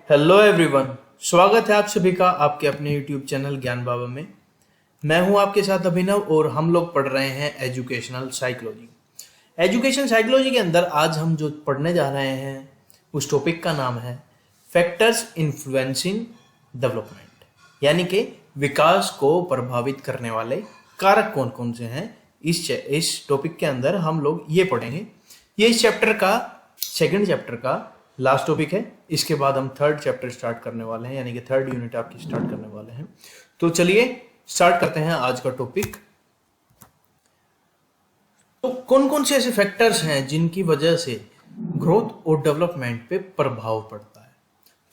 Hello everyone, स्वागत है आप सभी का आपके अपने यूट्यूब चैनल ज्ञान बाबा में। मैं हूं आपके साथ अभिनव और हम लोग पढ़ रहे हैं एजुकेशनल साइकोलॉजी। एजुकेशन साइकोलॉजी के अंदर आज हम जो पढ़ने जा रहे हैं उस टॉपिक का नाम है फैक्टर्स इन्फ्लुएंसिंग डेवलपमेंट, यानी कि विकास को प्रभावित करने वाले कारक कौन कौन से हैं। इस टॉपिक के अंदर हम लोग ये पढ़ेंगे। ये इस चैप्टर का सेकंड चैप्टर का लास्ट टॉपिक है। इसके बाद हम थर्ड चैप्टर स्टार्ट करने वाले हैं, यानी कि थर्ड यूनिट आपकी स्टार्ट करने वाले हैं। तो चलिए स्टार्ट करते हैं आज का टॉपिक। तो कौन कौन से ऐसे फैक्टर्स हैं जिनकी वजह से ग्रोथ और डेवलपमेंट पे प्रभाव पड़ता है।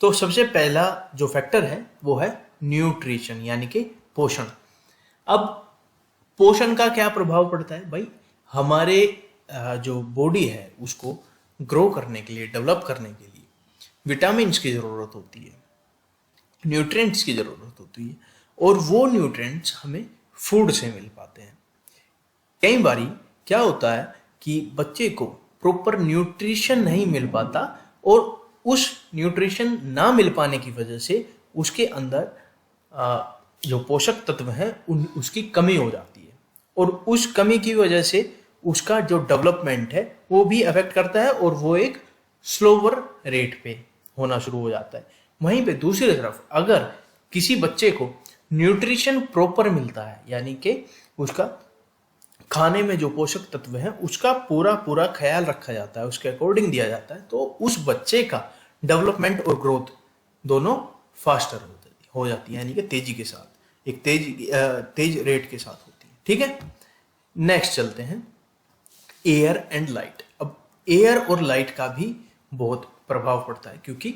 तो सबसे पहला जो फैक्टर है वो है न्यूट्रिशन, यानी कि पोषण। अब पोषण का क्या प्रभाव पड़ता है भाई? हमारे जो बॉडी है उसको ग्रो करने के लिए, डेवलप करने के लिए विटामिन्स की ज़रूरत होती है, न्यूट्रिएंट्स की ज़रूरत होती है, और वो न्यूट्रिएंट्स हमें फूड से मिल पाते हैं। कई बारी क्या होता है कि बच्चे को प्रॉपर न्यूट्रिशन नहीं मिल पाता और उस न्यूट्रिशन ना मिल पाने की वजह से उसके अंदर जो पोषक तत्व हैं उसकी कमी हो जाती है, और उस कमी की वजह से उसका जो डेवलपमेंट है वो भी अफेक्ट करता है और वो एक स्लोवर रेट पे होना शुरू हो जाता है। वहीं पे दूसरी तरफ अगर किसी बच्चे को न्यूट्रिशन प्रॉपर मिलता है, यानी कि उसका खाने में जो पोषक तत्व है उसका पूरा ख्याल रखा जाता है, उसके अकॉर्डिंग दिया जाता है, तो उस बच्चे का डेवलपमेंट और ग्रोथ दोनों फास्टर हो जाती है, यानी कि तेजी के साथ, एक तेज रेट के साथ होती है। ठीक है, नेक्स्ट चलते हैं एयर एंड लाइट। अब एयर और लाइट का भी बहुत प्रभाव पड़ता है, क्योंकि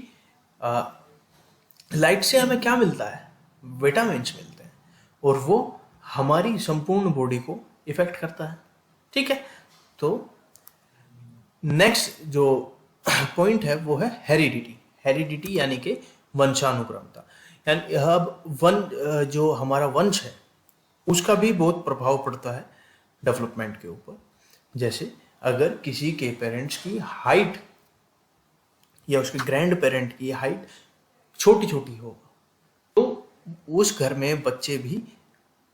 लाइट से हमें क्या मिलता है? विटामिन्स मिलते हैं, और वो हमारी संपूर्ण बॉडी को इफेक्ट करता है। ठीक है, तो नेक्स्ट जो पॉइंट है वो है हेरिडिटी, यानी कि वंशानुक्रमता। यानी अब जो हमारा वंश है उसका भी बहुत प्रभाव पड़ता है डेवलपमेंट के ऊपर। जैसे अगर किसी के पेरेंट्स की हाइट या उसके ग्रैंड पेरेंट की हाइट छोटी हो तो उस घर में बच्चे भी,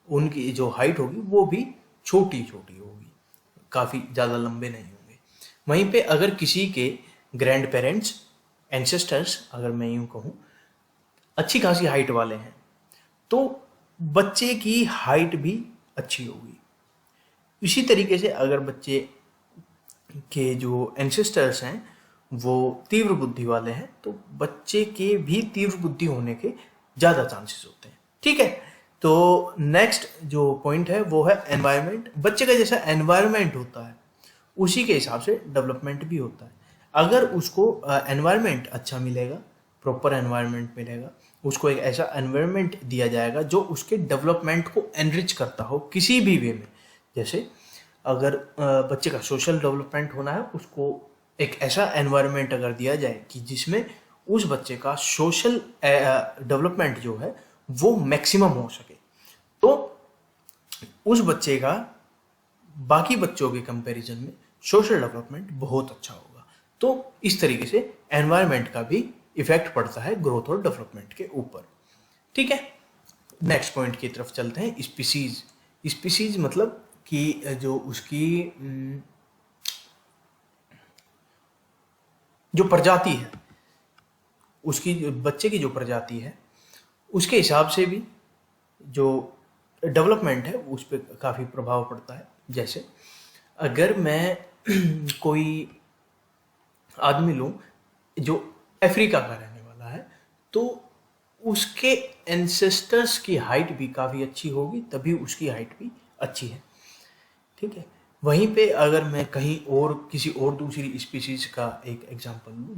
उनकी जो हाइट होगी वो भी छोटी होगी, काफ़ी ज़्यादा लंबे नहीं होंगे। वहीं पे अगर किसी के ग्रैंड पेरेंट्स, एंसेस्टर्स, अगर मैं यूँ कहूँ, अच्छी खासी हाइट वाले हैं तो बच्चे की हाइट भी अच्छी होगी। इसी तरीके से अगर बच्चे के जो एंसेस्टर्स हैं वो तीव्र बुद्धि वाले हैं तो बच्चे के भी तीव्र बुद्धि होने के ज़्यादा चांसेस होते हैं। ठीक है, तो नेक्स्ट जो पॉइंट है वो है एनवायरनमेंट। बच्चे का जैसा एनवायरनमेंट होता है उसी के हिसाब से डेवलपमेंट भी होता है। अगर उसको एनवायरनमेंट अच्छा मिलेगा, प्रॉपर एनवायरनमेंट मिलेगा, उसको एक ऐसा एनवायरनमेंट दिया जाएगा जो उसके डेवलपमेंट को एनरिच करता हो किसी भी वे में। जैसे अगर बच्चे का सोशल डेवलपमेंट होना है, उसको एक ऐसा एनवायरनमेंट अगर दिया जाए कि जिसमें उस बच्चे का सोशल डेवलपमेंट जो है वो मैक्सिमम हो सके, तो उस बच्चे का बाकी बच्चों के कंपैरिजन में सोशल डेवलपमेंट बहुत अच्छा होगा। तो इस तरीके से एनवायरनमेंट का भी इफेक्ट पड़ता है ग्रोथ और डेवलपमेंट के ऊपर। ठीक है, नेक्स्ट पॉइंट की तरफ चलते हैं। स्पीसीज मतलब कि जो उसकी जो प्रजाति है, उसकी बच्चे की जो प्रजाति है उसके हिसाब से भी जो डेवलपमेंट है उस पर काफ़ी प्रभाव पड़ता है। जैसे अगर मैं कोई आदमी लूँ जो अफ्रीका का रहने वाला है तो उसके एंसेस्टर्स की हाइट भी काफ़ी अच्छी होगी, तभी उसकी हाइट भी अच्छी है। ठीक है, वहीं पे अगर मैं कहीं और किसी और दूसरी स्पीसीज का एक एग्जांपल लूँ,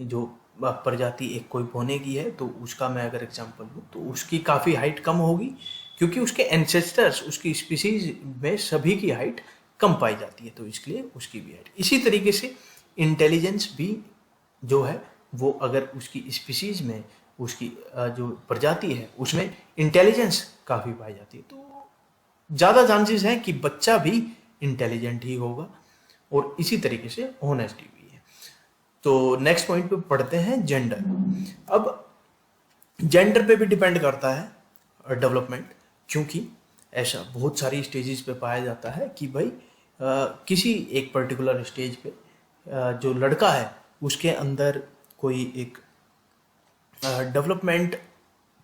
जो प्रजाति एक कोई बोने की है, तो उसका मैं अगर एग्जांपल लूँ तो उसकी काफ़ी हाइट कम होगी, क्योंकि उसके एंसेस्टर्स, उसकी स्पीसीज में सभी की हाइट कम पाई जाती है, तो इसलिए उसकी भी हाइट। इसी तरीके से इंटेलिजेंस भी जो है वो अगर उसकी स्पीसीज में, उसकी जो प्रजाति है उसमें इंटेलिजेंस काफ़ी पाई जाती है, तो ज़्यादा चांसेस हैं कि बच्चा भी इंटेलिजेंट ही होगा, और इसी तरीके से ऑनेस्टी भी है। तो नेक्स्ट पॉइंट पे पढ़ते हैं जेंडर। अब जेंडर पे भी डिपेंड करता है डेवलपमेंट, क्योंकि ऐसा बहुत सारी स्टेजेस पे पाया जाता है कि भाई किसी एक पर्टिकुलर स्टेज पे जो लड़का है उसके अंदर कोई एक डेवलपमेंट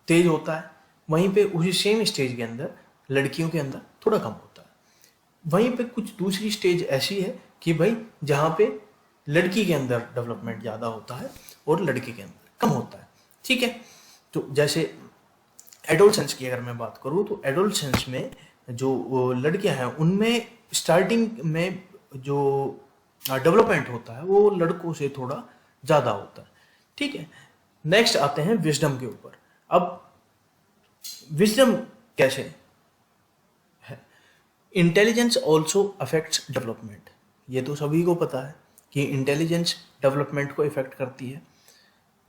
तेज होता है, वहीं पे उसी सेम स्टेज के अंदर लड़कियों के अंदर थोड़ा कम होता है। वहीं पे कुछ दूसरी स्टेज ऐसी है कि भाई जहाँ पे लड़की के अंदर डेवलपमेंट ज़्यादा होता है और लड़के के अंदर कम होता है। ठीक है, तो जैसे एडोलसेंस की अगर मैं बात करूँ तो एडोलसेंस में जो लड़कियां हैं उनमें स्टार्टिंग में जो डेवलपमेंट होता है वो लड़कों से थोड़ा ज़्यादा होता है। ठीक है, नेक्स्ट आते हैं विजडम के ऊपर। अब विजडम कैसे है? Intelligence also affects development. ये तो सभी को पता है कि इंटेलिजेंस डेवलपमेंट को इफेक्ट करती है।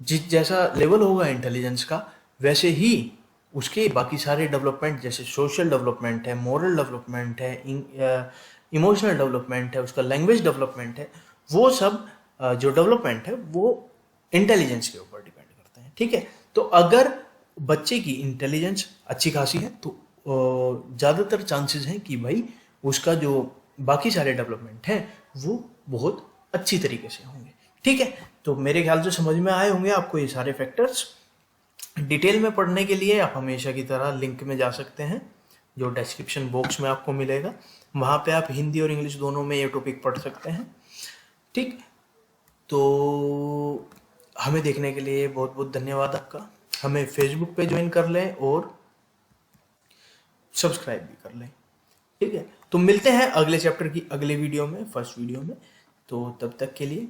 जिस जैसा लेवल होगा इंटेलिजेंस का वैसे ही उसके बाकी सारे डेवलपमेंट, जैसे सोशल डेवलपमेंट है, मोरल डेवलपमेंट है, इमोशनल डेवलपमेंट है, उसका लैंग्वेज डेवलपमेंट है, वो सब जो डेवलपमेंट है वो इंटेलिजेंस के ऊपर डिपेंड करते हैं। ठीक है, तो अगर बच्चे की इंटेलिजेंस अच्छी खासी है तो ज़्यादातर चांसेस हैं कि भाई उसका जो बाकी सारे डेवलपमेंट हैं वो बहुत अच्छी तरीके से होंगे। ठीक है, तो मेरे ख्याल से समझ में आए होंगे आपको ये सारे फैक्टर्स। डिटेल में पढ़ने के लिए आप हमेशा की तरह लिंक में जा सकते हैं जो डिस्क्रिप्शन बॉक्स में आपको मिलेगा, वहाँ पे आप हिंदी और इंग्लिश दोनों में ये टॉपिक पढ़ सकते हैं। ठीक, तो हमें देखने के लिए बहुत बहुत धन्यवाद आपका। हमें फेसबुक पे ज्वाइन कर लें और सब्सक्राइब भी कर लें। ठीक है, तो मिलते हैं अगले चैप्टर की अगले वीडियो में, फर्स्ट वीडियो में। तो तब तक के लिए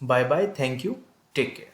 bye bye, thank you, take care.